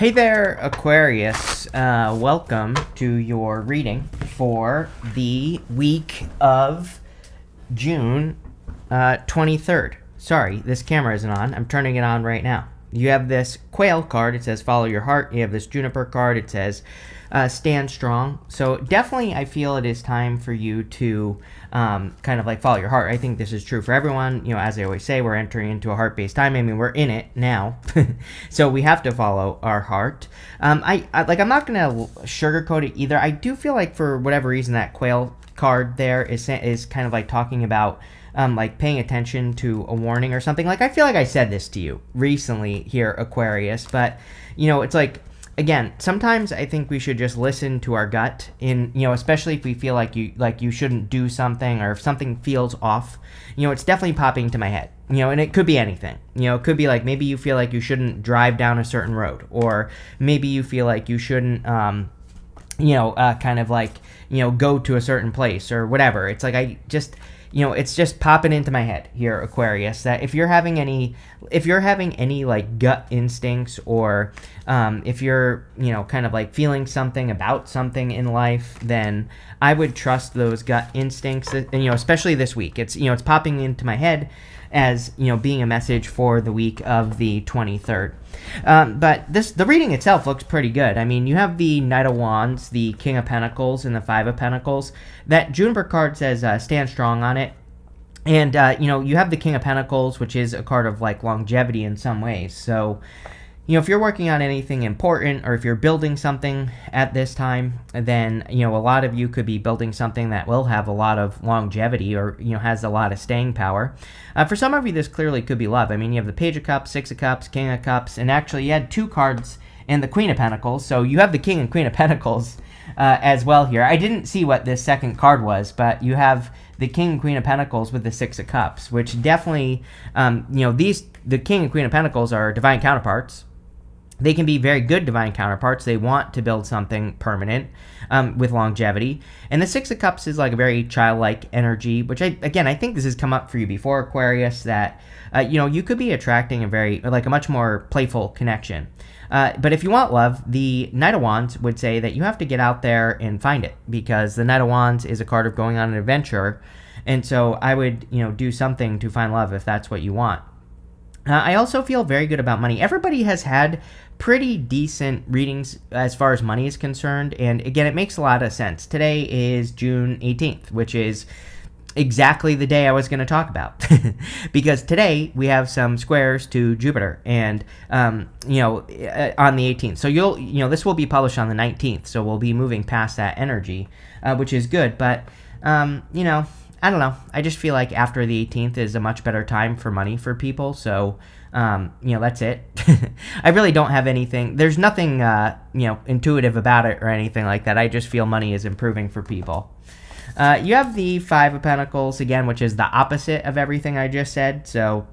Hey there, Aquarius. Welcome to your reading for the week of June 23rd. Sorry, this camera isn't on. I'm turning it on right now. You have this Quail card. It says follow your heart. You have this Juniper card. It says stand strong. So definitely I feel it is time for you to kind of like follow your heart. I think this is true for everyone. You know, as I always say, we're entering into a heart-based time. I mean, we're in it now. So we have to follow our heart. I'm not going to sugarcoat it either. I do feel like for whatever reason that Quail card there is kind of like talking about like paying attention to a warning or something. Like, I feel like I said this to you recently here, Aquarius, but you know, it's like, again, sometimes I think we should just listen to our gut especially if we feel like you shouldn't do something, or if something feels off. It's definitely popping into my head. And it could be anything. It could be like, maybe you feel like you shouldn't drive down a certain road, or maybe you feel like you shouldn't go to a certain place or whatever. It's like, it's just popping into my head here, Aquarius, that if you're having any like gut instincts, or if you're, kind of like feeling something about something in life, then I would trust those gut instincts, especially this week. It's popping into my head as, being a message for the week of the 23rd. But the reading itself looks pretty good. I mean, you have the Knight of Wands, the King of Pentacles, and the Five of Pentacles. That Juniper card says stand strong on it. And, you have the King of Pentacles, which is a card of, like, longevity in some ways. So, if you're working on anything important, or if you're building something at this time, then, a lot of you could be building something that will have a lot of longevity, or, has a lot of staying power. For some of you, this clearly could be love. I mean, you have the Page of Cups, Six of Cups, King of Cups, and actually you had two cards in the Queen of Pentacles. So you have the King and Queen of Pentacles as well here. I didn't see what this second card was, but you have the King and Queen of Pentacles with the Six of Cups, which definitely, the King and Queen of Pentacles are divine counterparts. They can be very good divine counterparts. They want to build something permanent with longevity. And the Six of Cups is like a very childlike energy, which I think this has come up for you before, Aquarius, that, you could be attracting a much more playful connection. But if you want love, the Knight of Wands would say that you have to get out there and find it, because the Knight of Wands is a card of going on an adventure. And so I would, do something to find love if that's what you want. I also feel very good about money. Everybody has had pretty decent readings as far as money is concerned. And again, it makes a lot of sense. Today is June 18th, which is exactly the day I was going to talk about, because today we have some squares to Jupiter, and on the 18th. So this will be published on the 19th, so we'll be moving past that energy, which is good. But I don't know. I just feel like after the 18th is a much better time for money for people. So that's it. I really don't have anything. There's nothing intuitive about it or anything like that. I just feel money is improving for people. You have the Five of Pentacles, again, which is the opposite of everything I just said. So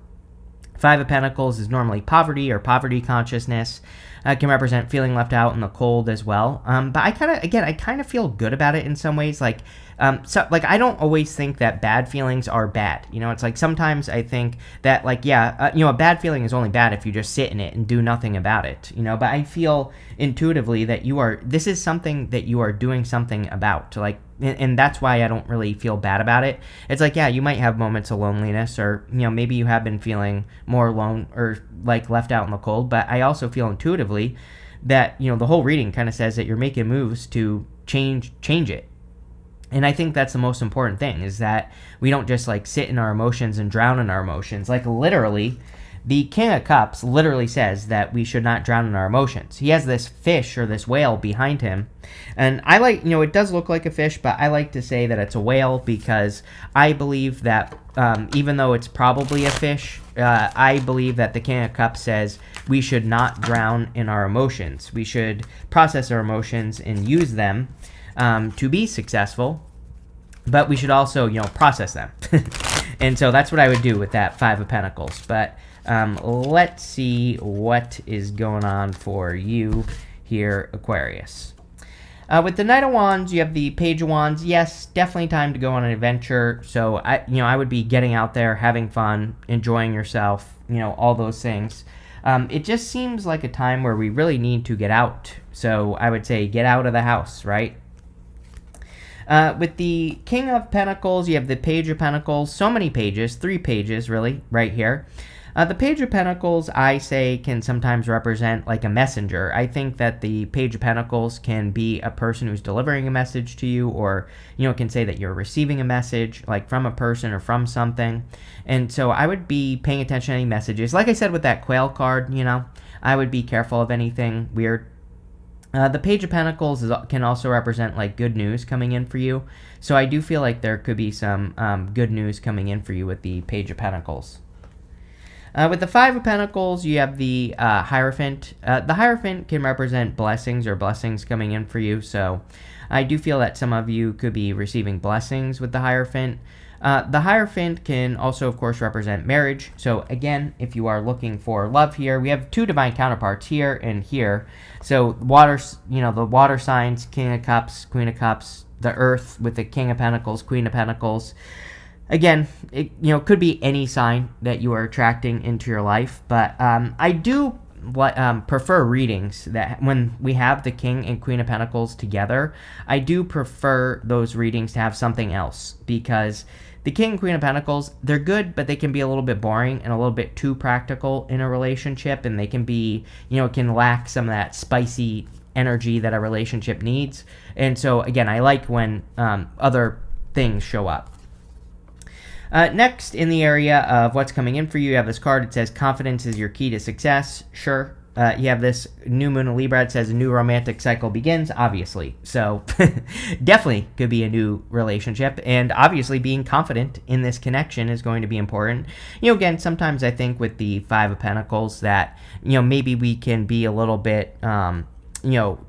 Five of Pentacles is normally poverty or poverty consciousness. Can represent feeling left out in the cold as well. But I kind of feel good about it in some ways. Like I don't always think that bad feelings are bad. It's like sometimes I think that a bad feeling is only bad if you just sit in it and do nothing about it. But I feel intuitively that this is something that you are doing something about. And that's why I don't really feel bad about it. It's like, you might have moments of loneliness, or, maybe you have been feeling more alone or like left out in the cold. But I also feel intuitively that, the whole reading kind of says that you're making moves to change it. And I think that's the most important thing, is that we don't just like sit in our emotions and drown in our emotions. Like, literally, the King of Cups literally says that we should not drown in our emotions. He has this fish or this whale behind him. And I like, it does look like a fish, but I like to say that it's a whale, because I believe that even though it's probably a fish, I believe that the King of Cups says we should not drown in our emotions. We should process our emotions and use them to be successful, but we should also, process them. And so that's what I would do with that Five of Pentacles. But let's see what is going on for you here, Aquarius. With the Knight of Wands, you have the Page of Wands. Yes, definitely time to go on an adventure. So I would be getting out there, having fun, enjoying yourself, all those things. it just seems like a time where we really need to get out. So I would say get out of the house, right? With the King of Pentacles, you have the Page of Pentacles. So many pages, 3 pages really, right here. The Page of Pentacles, I say, can sometimes represent like a messenger. I think that the Page of Pentacles can be a person who's delivering a message to you, or, can say that you're receiving a message, like from a person or from something. And so I would be paying attention to any messages. Like I said with that Quail card, I would be careful of anything weird. The Page of Pentacles can also represent like good news coming in for you. So I do feel like there could be some good news coming in for you with the Page of Pentacles. With the Five of Pentacles, you have the Hierophant. The Hierophant can represent blessings or blessings coming in for you. So I do feel that some of you could be receiving blessings with the Hierophant. The Hierophant can also, of course, represent marriage. So again, if you are looking for love here, we have 2 divine counterparts here and here. So the water signs, King of Cups, Queen of Cups, the Earth with the King of Pentacles, Queen of Pentacles. Again, it could be any sign that you are attracting into your life, but I do prefer readings that when we have the King and Queen of Pentacles together, I do prefer those readings to have something else, because the King and Queen of Pentacles, they're good, but they can be a little bit boring and a little bit too practical in a relationship, and they can be, can lack some of that spicy energy that a relationship needs. And so, again, I like when other things show up. Next, in the area of what's coming in for you, you have this card. It says, confidence is your key to success. Sure. You have this new moon in Libra. It says a new romantic cycle begins, obviously. So definitely could be a new relationship. And obviously being confident in this connection is going to be important. Again, sometimes I think with the Five of Pentacles that, maybe we can be a little bit,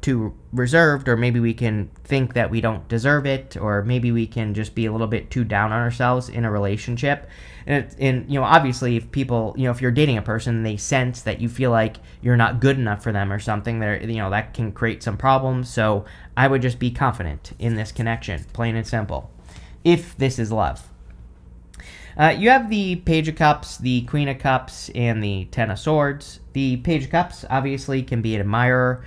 too reserved, or maybe we can think that we don't deserve it, or maybe we can just be a little bit too down on ourselves in a relationship. And obviously if people, if you're dating a person, they sense that you feel like you're not good enough for them or something, that can create some problems. So I would just be confident in this connection, plain and simple, if this is love. You have the Page of Cups, the Queen of Cups, and the Ten of Swords. The Page of Cups obviously can be an admirer.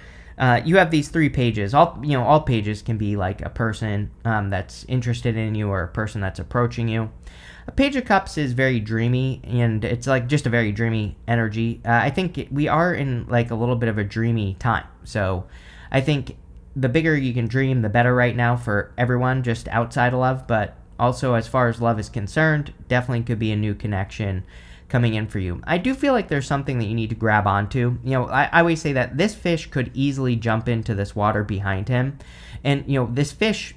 You have these 3 pages. All pages can be like a person that's interested in you, or a person that's approaching you. A Page of Cups is very dreamy, and it's like just a very dreamy energy. I think we are in like a little bit of a dreamy time. So I think the bigger you can dream, the better right now for everyone, just outside of love. But also, as far as love is concerned, definitely could be a new connection coming in for you. I do feel like there's something that you need to grab onto. I always say that this fish could easily jump into this water behind him. And, this fish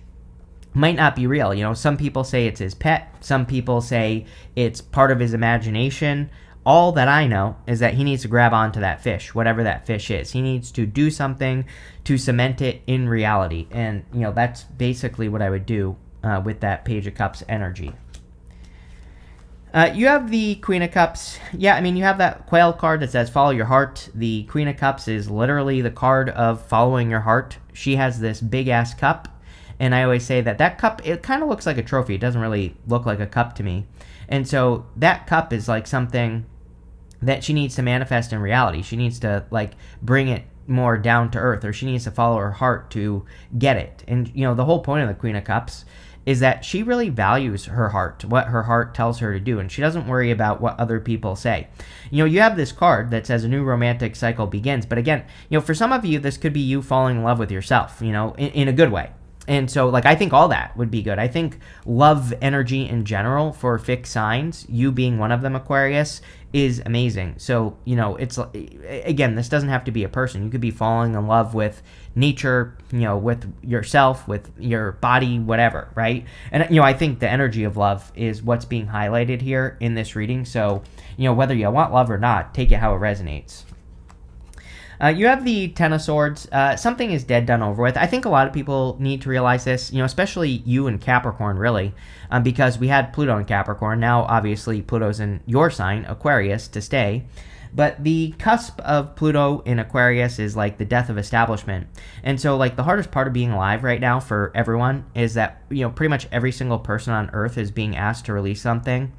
might not be real. Some people say it's his pet. Some people say it's part of his imagination. All that I know is that he needs to grab onto that fish, whatever that fish is. He needs to do something to cement it in reality. And, that's basically what I would do with that Page of Cups energy. You have the Queen of Cups. Yeah, you have that Quail card that says follow your heart. The Queen of Cups is literally the card of following your heart. She has this big-ass cup, and I always say that cup, it kind of looks like a trophy. It doesn't really look like a cup to me. And so that cup is like something that she needs to manifest in reality. She needs to, like, bring it more down to earth, or she needs to follow her heart to get it. And, the whole point of the Queen of Cups is that she really values her heart, what her heart tells her to do, and she doesn't worry about what other people say. You have this card that says a new romantic cycle begins, but again, for some of you, this could be you falling in love with yourself, in a good way. And so, like, I think all that would be good. I think love energy in general for fixed signs, you being one of them, Aquarius, is amazing. So, it's, again, this doesn't have to be a person. You could be falling in love with nature, with yourself, with your body, whatever, right? And, I think the energy of love is what's being highlighted here in this reading. So, whether you want love or not, take it how it resonates. You have the Ten of Swords. Something is dead, done, over with. I think a lot of people need to realize this, especially you in Capricorn, really, because we had Pluto in Capricorn. Now, obviously, Pluto's in your sign, Aquarius, to stay. But the cusp of Pluto in Aquarius is like the death of establishment. And so, like, the hardest part of being alive right now for everyone is that, pretty much every single person on Earth is being asked to release something.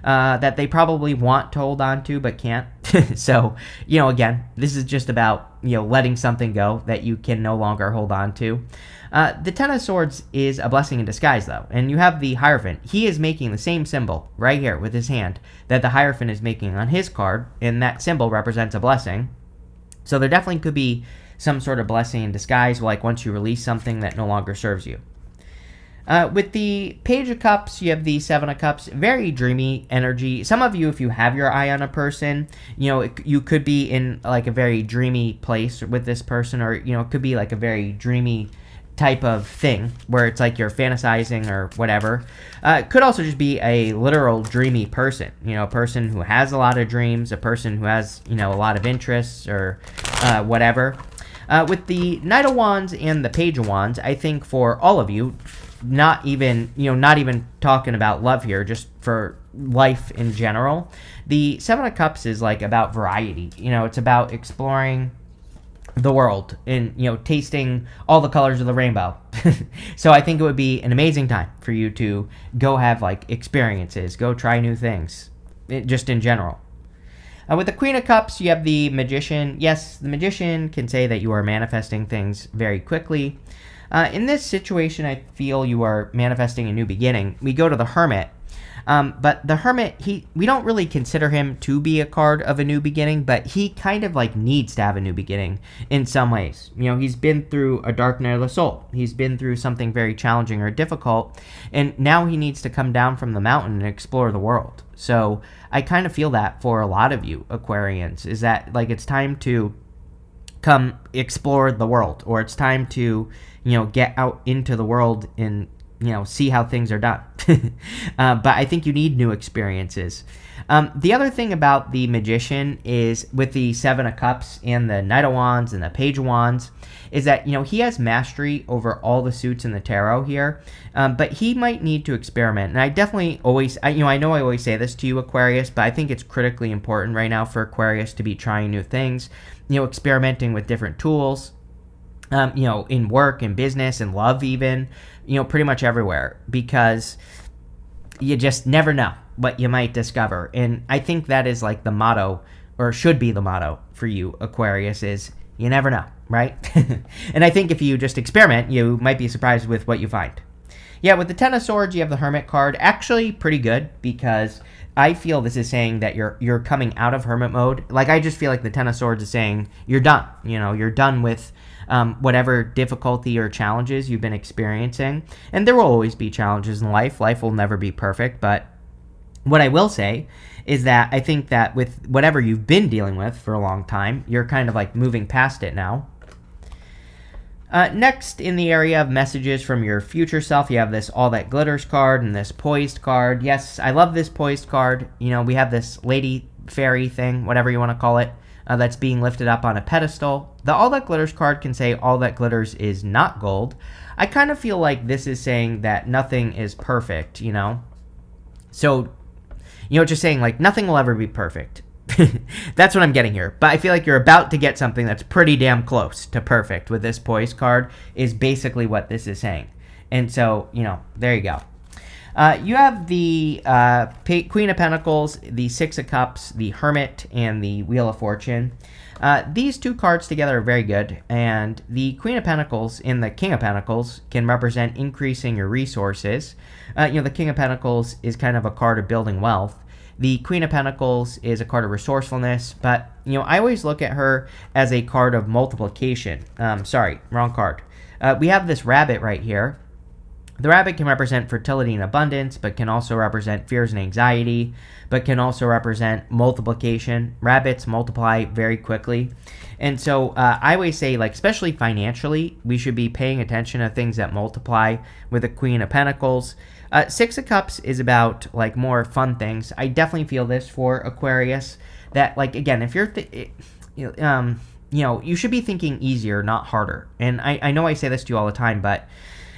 that they probably want to hold on to but can't. So, again, this is just about, letting something go that you can no longer hold on to. The Ten of Swords is a blessing in disguise, though, and you have the Hierophant. He is making the same symbol right here with his hand that the Hierophant is making on his card, and that symbol represents a blessing. So there definitely could be some sort of blessing in disguise, like once you release something that no longer serves you. With the Page of Cups, you have the Seven of Cups, very dreamy energy. Some of you, if you have your eye on a person, you could be in like a very dreamy place with this person, or, it could be like a very dreamy type of thing where it's like you're fantasizing or whatever. It could also just be a literal dreamy person, a person who has a lot of dreams, a person who has, a lot of interests or whatever. With the Knight of Wands and the Page of Wands, I think for all of you, not even talking about love here, just for life in general, the Seven of Cups is like about variety. It's about exploring the world and, tasting all the colors of the rainbow. So I think it would be an amazing time for you to go have like experiences, go try new things, just in general. With the Queen of Cups, you have the Magician. Yes, the Magician can say that you are manifesting things very quickly. In this situation, I feel you are manifesting a new beginning. We go to the Hermit. But the Hermit, we don't really consider him to be a card of a new beginning, but he kind of like needs to have a new beginning in some ways. He's been through a dark night of the soul. He's been through something very challenging or difficult, and now he needs to come down from the mountain and explore the world. So I kind of feel that for a lot of you Aquarians, is that like it's time to come explore the world, or it's time to, get out into the world and, see how things are done. But I think you need new experiences. The other thing about the Magician is with the Seven of Cups and the Knight of Wands and the Page of Wands is that, he has mastery over all the suits in the tarot here, but he might need to experiment. And I definitely always, I know I always say this to you, Aquarius, but I think it's critically important right now for Aquarius to be trying new things, experimenting with different tools, in work and business and love even, pretty much everywhere, because you just never know what you might discover. And I think that is like the motto, or should be the motto for you, Aquarius, is you never know, right? And I think if you just experiment, you might be surprised with what you find. Yeah, with the Ten of Swords, you have the Hermit card. Actually pretty good, because I feel this is saying that you're coming out of Hermit mode. Like, I just feel like the Ten of Swords is saying you're done. You're done with whatever difficulty or challenges you've been experiencing. And there will always be challenges in life. Life will never be perfect. But what I will say is that I think that with whatever you've been dealing with for a long time, you're kind of like moving past it now. Next, in the area of messages from your future self, you have this All That Glitters card and this Poised card. Yes, I love this Poised card. We have this lady fairy thing, whatever you want to call it, that's being lifted up on a pedestal. The All That Glitters card can say all that glitters is not gold. I kind of feel like this is saying that nothing is perfect, So, just saying like nothing will ever be perfect. That's what I'm getting here. But I feel like you're about to get something that's pretty damn close to perfect with this Poise card, is basically what this is saying. And so, there you go. You have the Queen of Pentacles, the Six of Cups, the Hermit, and the Wheel of Fortune. These two cards together are very good, and the Queen of Pentacles and the King of Pentacles can represent increasing your resources. The King of Pentacles is kind of a card of building wealth. The Queen of Pentacles is a card of resourcefulness, but, I always look at her as a card of multiplication. Sorry, wrong card. We have this rabbit right here. The rabbit can represent fertility and abundance, but can also represent fears and anxiety, but can also represent multiplication. Rabbits multiply very quickly. And so I always say, like, especially financially, we should be paying attention to things that multiply with the Queen of Pentacles. Six of Cups is about, like, more fun things. I definitely feel this for Aquarius, that, like, again, if you're, you should be thinking easier, not harder. And I know I say this to you all the time, but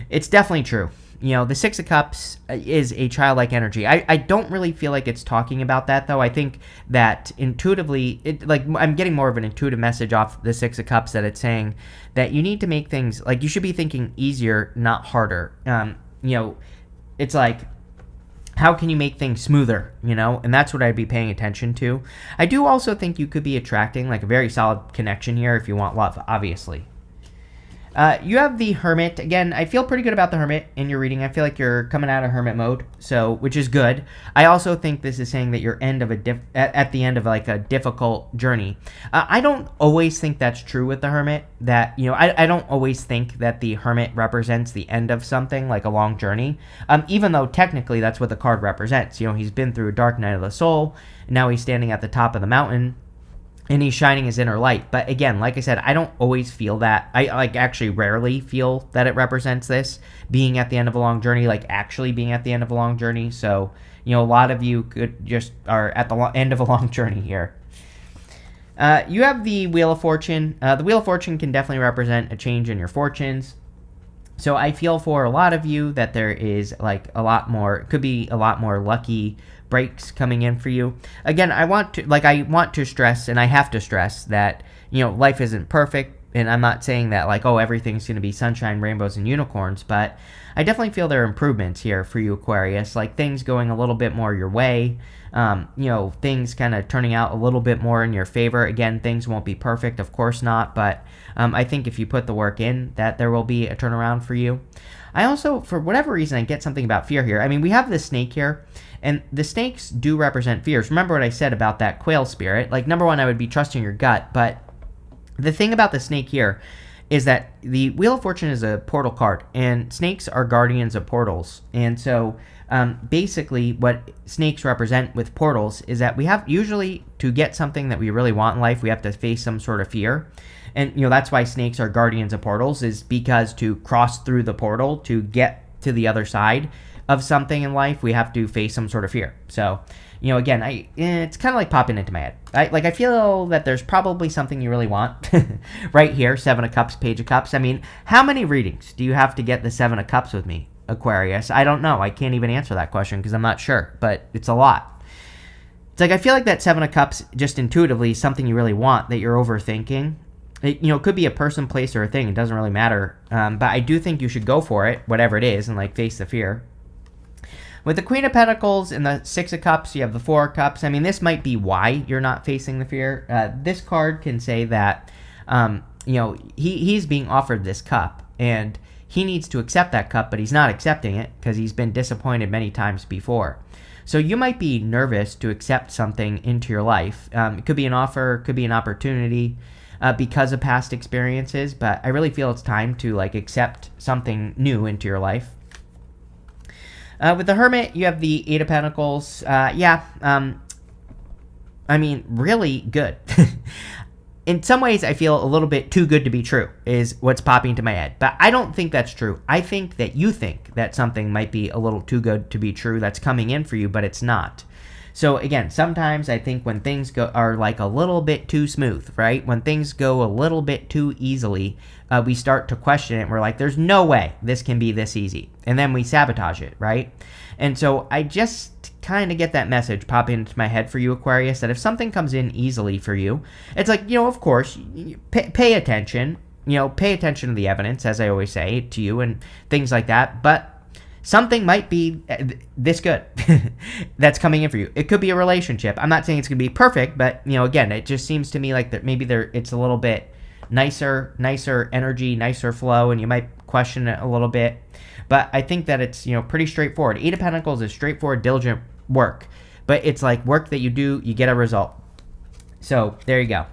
it's definitely true. The Six of Cups is a childlike energy. I don't really feel like it's talking about that, though. I think that intuitively, I'm getting more of an intuitive message off the Six of Cups, that it's saying that you need to make things, like, you should be thinking easier, not harder. It's like, how can you make things smoother, and that's what I'd be paying attention to. I do also think you could be attracting like a very solid connection here if you want love, obviously. You have the Hermit. Again, I feel pretty good about the Hermit in your reading. I feel like you're coming out of Hermit mode, which is good. I also think this is saying that you're at the end of like a difficult journey. I don't always think that's true with the Hermit. That I don't always think that the Hermit represents the end of something like a long journey. Even though technically that's what the card represents. He's been through a dark night of the soul. And now he's standing at the top of the mountain. And he's shining his inner light. But again, like I said, I don't always feel that. I actually rarely feel that it represents this being at the end of a long journey, like actually being at the end of a long journey. So, a lot of you are at the end of a long journey here. You have the Wheel of Fortune. The Wheel of Fortune can definitely represent a change in your fortunes. So I feel for a lot of you that there is could be a lot more lucky breaks coming in for you. Again, I want to stress, and I have to stress that, life isn't perfect, and I'm not saying that everything's going to be sunshine, rainbows, and unicorns, but I definitely feel there are improvements here for you, Aquarius, like things going a little bit more your way, things kind of turning out a little bit more in your favor. Again, things won't be perfect, of course not, but I think if you put the work in, that there will be a turnaround for you. I also, for whatever reason, I get something about fear here. I mean, we have this snake here, and the snakes do represent fears. Remember what I said about that quail spirit. Number one, I would be trusting your gut, but the thing about the snake here is that the Wheel of Fortune is a portal card, and snakes are guardians of portals. And so basically what snakes represent with portals is that we have usually to get something that we really want in life, we have to face some sort of fear. And, that's why snakes are guardians of portals, is because to cross through the portal, to get to the other side of something in life, we have to face some sort of fear. So, again, it's kind of like popping into my head. I feel that there's probably something you really want right here, 7 of Cups, Page of Cups. I mean, how many readings do you have to get the 7 of Cups with me, Aquarius? I don't know. I can't even answer that question because I'm not sure, but it's a lot. It's I feel like that 7 of Cups just intuitively is something you really want that you're overthinking. It could be a person, place, or a thing. It doesn't really matter. But I do think you should go for it, whatever it is, and face the fear. With the Queen of Pentacles and the 6 of Cups, you have the 4 of Cups. I mean, this might be why you're not facing the fear. This card can say that, he's being offered this cup, and he needs to accept that cup, but he's not accepting it because he's been disappointed many times before. So you might be nervous to accept something into your life. It could be an offer, could be an opportunity, because of past experiences, but I really feel it's time to accept something new into your life. With the Hermit, you have the 8 of Pentacles. Really good. In some ways, I feel a little bit too good to be true is what's popping into my head, but I don't think that's true. I think that you think that something might be a little too good to be true that's coming in for you, but it's not. So again, sometimes I think when things are a little bit too smooth, right? When things go a little bit too easily, we start to question it. We're like, there's no way this can be this easy. And then we sabotage it, right? And so I just kind of get that message pop into my head for you, Aquarius, that if something comes in easily for you, it's of course, pay attention. Pay attention to the evidence, as I always say to you, and things like that. But something might be this good that's coming in for you. It could be a relationship. I'm not saying it's going to be perfect, but, again, it just seems to me like that maybe it's a little bit nicer energy, nicer flow, and you might question it a little bit. But I think that it's, pretty straightforward. 8 of Pentacles is straightforward, diligent work. But it's work that you do, you get a result. So there you go.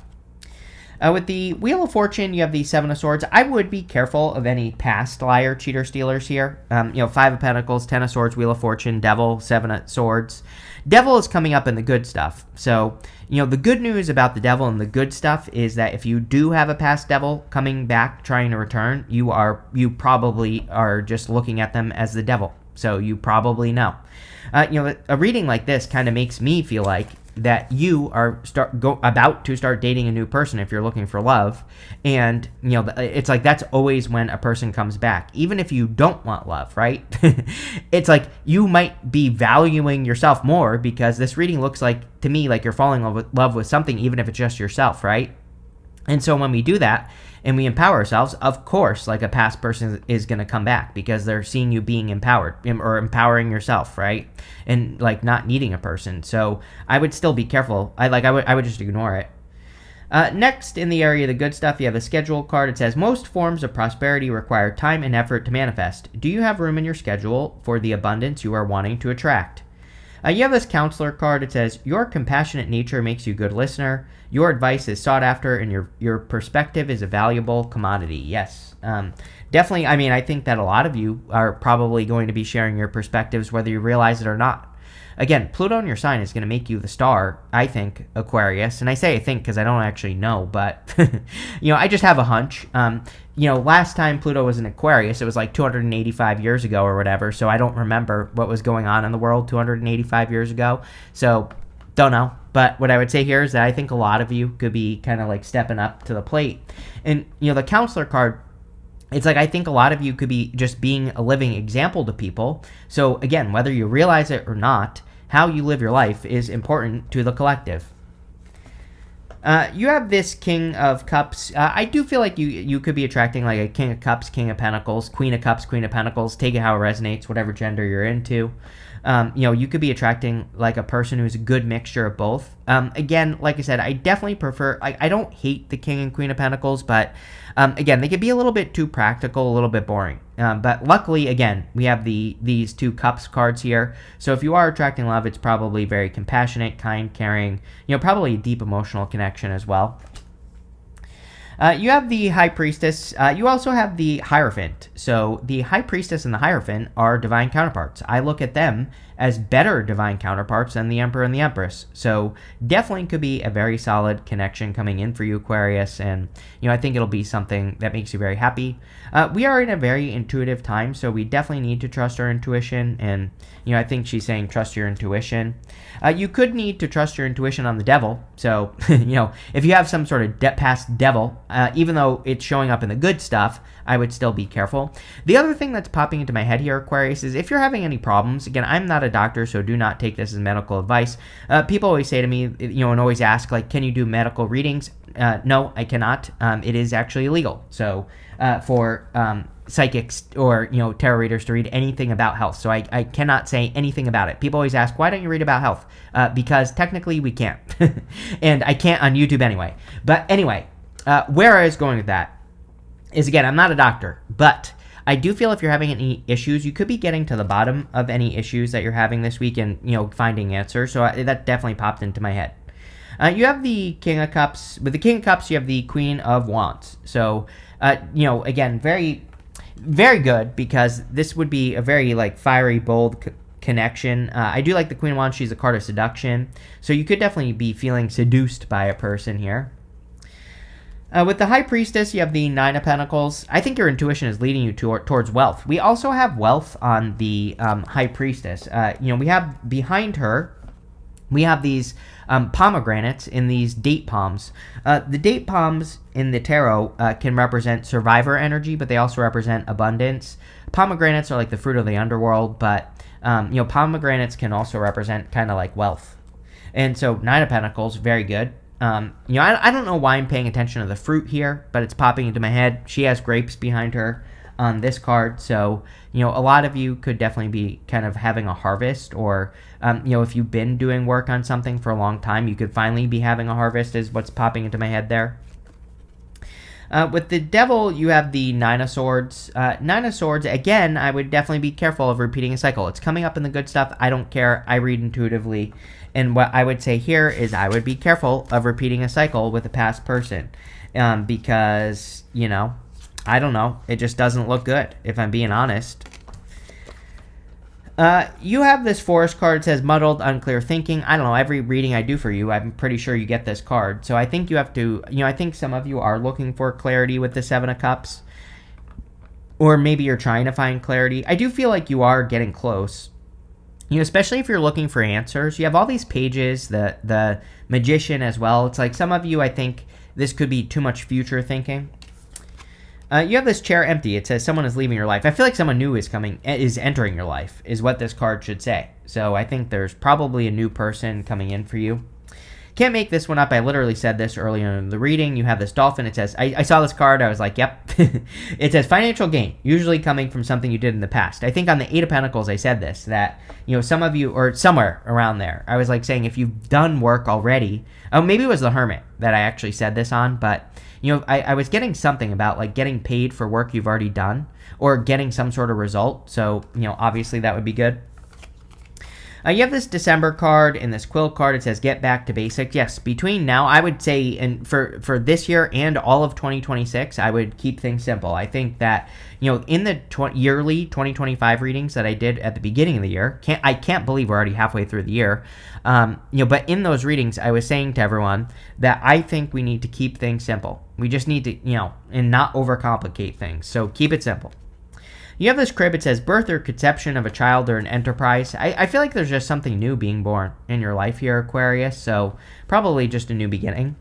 With the Wheel of Fortune, you have the 7 of Swords. I would be careful of any past liar, cheater, stealers here. 5 of Pentacles, 10 of Swords, Wheel of Fortune, Devil, 7 of Swords. Devil is coming up in the good stuff. So, the good news about the Devil and the good stuff is that if you do have a past Devil coming back, trying to return, you probably are just looking at them as the Devil. So you probably know. A reading like this kind of makes me feel like that you are about to start dating a new person if you're looking for love. And, it's that's always when a person comes back, even if you don't want love, right? It's you might be valuing yourself more because this reading looks to me like you're falling in love with something, even if it's just yourself, right? And so when we do that, and we empower ourselves, of course, like a past person is going to come back because they're seeing you being empowered or empowering yourself, right? And like not needing a person. So I would still be careful. I would just ignore it. Next, in the area of the good stuff, you have the schedule card. It says, most forms of prosperity require time and effort to manifest. Do you have room in your schedule for the abundance you are wanting to attract? You have this counselor card. It says, your compassionate nature makes you a good listener. Your advice is sought after, and your perspective is a valuable commodity. Yes. Definitely, I mean, I think that a lot of you are probably going to be sharing your perspectives, whether you realize it or not. Again, Pluto in your sign is going to make you the star, I think, Aquarius. And I say I think because I don't actually know, but, I just have a hunch. Last time Pluto was in Aquarius, it was like 285 years ago or whatever, so I don't remember what was going on in the world 285 years ago. So, don't know. But what I would say here is that I think a lot of you could be kind of like stepping up to the plate. And, the counselor card, it's like I think a lot of you could be just being a living example to people. So again, whether you realize it or not, how you live your life is important to the collective. You have this King of Cups. I do feel like you could be attracting like a King of Cups, King of Pentacles, Queen of Cups, Queen of Pentacles. Take it how it resonates, whatever gender you're into. You could be attracting like a person who's a good mixture of both. Again, like I said, I definitely prefer, I don't hate the King and Queen of Pentacles, but again, they could be a little bit too practical, a little bit boring. But luckily, again, we have these two Cups cards here. So if you are attracting love, it's probably very compassionate, kind, caring, probably a deep emotional connection as well. You have the High Priestess. You also have the Hierophant. So the High Priestess and the Hierophant are divine counterparts. I look at them as better divine counterparts than the Emperor and the Empress. So definitely could be a very solid connection coming in for you, Aquarius. And, I think it'll be something that makes you very happy. We are in a very intuitive time, so we definitely need to trust our intuition. And, I think she's saying trust your intuition. You could need to trust your intuition on the devil. So, if you have some sort of past devil, even though it's showing up in the good stuff, I would still be careful. The other thing that's popping into my head here, Aquarius, is if you're having any problems, again, I'm not a doctor, so do not take this as medical advice. People always say to me, and always ask, like, can you do medical readings? No, I cannot. It is actually illegal. So for psychics or, tarot readers to read anything about health. So I cannot say anything about it. People always ask, why don't you read about health? Because technically we can't. And I can't on YouTube anyway. But anyway, where I was going with that is, again, I'm not a doctor, but I do feel if you're having any issues, you could be getting to the bottom of any issues that you're having this week and, finding answers. So that definitely popped into my head. You have the King of Cups. With the King of Cups, you have the Queen of Wands. So, again, very, very good because this would be a very, like, fiery, bold connection. I do like the Queen of Wands. She's a card of seduction. So you could definitely be feeling seduced by a person here. With the High Priestess, you have the Nine of Pentacles. I think your intuition is leading you towards wealth. We also have wealth on the High Priestess. We have behind her, we have these pomegranates in these date palms. The date palms in the tarot can represent survivor energy, but they also represent abundance. Pomegranates are like the fruit of the underworld, but pomegranates can also represent kind of like wealth. And so Nine of Pentacles, very good. I don't know why I'm paying attention to the fruit here, but it's popping into my head. She has grapes behind her on this card, so a lot of you could definitely be kind of having a harvest, or if you've been doing work on something for a long time, you could finally be having a harvest, is what's popping into my head there. With the Devil, you have the Nine of Swords. Nine of Swords, again, I would definitely be careful of repeating a cycle. It's coming up in the good stuff. I don't care. I read intuitively. And what I would say here is I would be careful of repeating a cycle with a past person. Because, I don't know. It just doesn't look good, if I'm being honest. You have this Forest card. It says muddled, unclear thinking. I don't know. Every reading I do for you, I'm pretty sure you get this card. So I think you have to, I think some of you are looking for clarity with the Seven of Cups. Or maybe you're trying to find clarity. I do feel like you are getting close. Especially if you're looking for answers. You have all these pages, the Magician as well. It's like some of you, I think this could be too much future thinking. You have this chair empty. It says someone is leaving your life. I feel like someone new is entering your life, is what this card should say. So I think there's probably a new person coming in for you. can't make this one up. I literally said this earlier in the reading. You have this dolphin. It says, I saw this card. I was like, yep. It says financial gain, usually coming from something you did in the past. I think on the Eight of Pentacles, I said this, that, some of you, or somewhere around there, I was like saying, if you've done work already, maybe it was the Hermit that I actually said this on, but I was getting something about like getting paid for work you've already done or getting some sort of result. So, obviously that would be good. You have this December card and this Quill card. It says get back to basics. Yes, between now, I would say, and for this year and all of 2026, I would keep things simple. I think that, in the yearly 2025 readings that I did at the beginning of the year, I can't believe we're already halfway through the year. But in those readings, I was saying to everyone that I think we need to keep things simple. We just need to, and not overcomplicate things. So keep it simple. You have this crib. It says birth or conception of a child or an enterprise. I feel like there's just something new being born in your life here, Aquarius. So probably just a new beginning.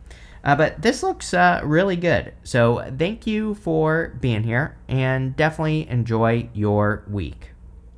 But this looks really good. So thank you for being here and definitely enjoy your week.